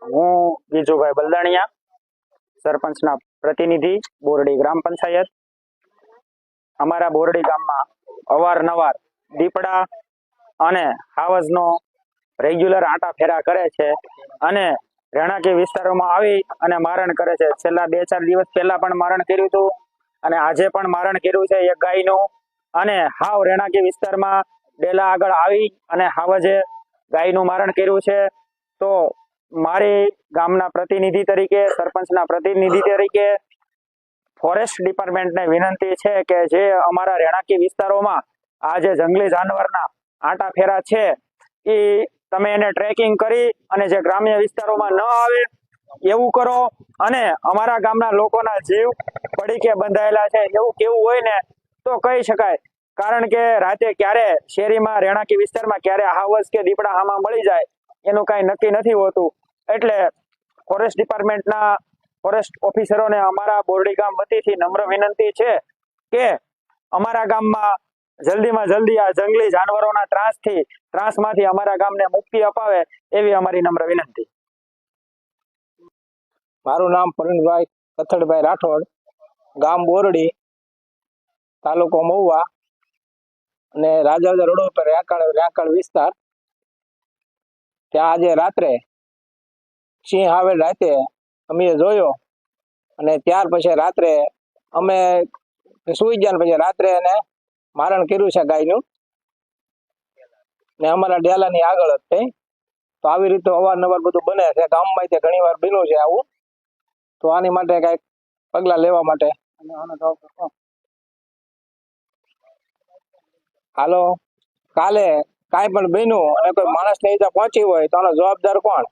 હું ગીજુભાઈ બલદાણિયા, સરપંચના પ્રતિનિધિ, બોરડી ગ્રામ પંચાયત. અમારા બોરડી ગામમાં અવારનવાર દીપડા અને હાવજનો રેગ્યુલર આંટા ફેરા કરે છે અને રહેણાંકી વિસ્તારોમાં આવી અને મારણ કરે છે. છેલ્લા 2-4 દિવસ પહેલા પણ મારણ કર્યું હતું અને આજે પણ મારણ કર્યું છે એક ગાયનું. અને હાવ રહેણાંકી વિસ્તારમાં ડેલા આગળ આવી અને હાવજે ગાયનું મારણ કર્યું છે. તો મારી ગામના પ્રતિનિધિ તરીકે, સરપંચના પ્રતિનિધિ તરીકે ફોરેસ્ટ ડિપાર્ટમેન્ટને વિનંતી છે કે જે અમારા રહેણાંકી વિસ્તારોમાં આ જે જંગલી જાનવરના આંટા ફેરા છે એ તમે એને ટ્રેકિંગ કરી અને જે ગ્રામ્ય વિસ્તારોમાં ન આવે એવું કરો. અને અમારા ગામના લોકોના જીવ પડીકે બંધાયેલા છે એવું કેવું હોય ને તો કહી શકાય. કારણ કે રાતે ક્યારે શેરીમાં રહેણાંકી વિસ્તારમાં ક્યારે હાવજ કે દીપડા હામાં મળી જાય એનું કાંઈ નક્કી નથી હોતું. એટલે ફોરેસ્ટ ડિપાર્ટમેન્ટના ફોરેસ્ટ ઓફિસરોને અમારા બોરડી ગામ વતીથી નમ્ર વિનંતી છે કે અમારા ગામમાં જલ્દીમાં જલ્દી આ જંગલી જાનવરોના ત્રાસમાંથી અમારા ગામને મુક્તિ અપાવે એવી અમારી નમ્ર વિનંતી. મારું નામ પરવીનભાઈ કથડભાઈ રાઠોડ, ગામ બોરડી, તાલુકો મહુવા અને રાજાવદર રોડ ઉપર રેંકણ વિસ્તાર. ત્યાં આજે રાત્રે સિંહ આવેલ રાતે અમે જોયો અને ત્યાર પછી રાત્રે અમે સુઈ ગયા. પછી રાત્રે એને મારણ કર્યું છે ગાયનું ને અમારા ડેલાની આગળ જ થઈ. તો આવી રીતે અવારનવાર બધું બને છે ગામમાં, તે ઘણી વાર બન્યું છે આવું. તો આની માટે કઈક પગલા લેવા માટે હાલો કાલે કાંઈ પણ બન્યું અને કોઈ માણસને ઈજા પહોંચી હોય તો આનો જવાબદાર કોણ?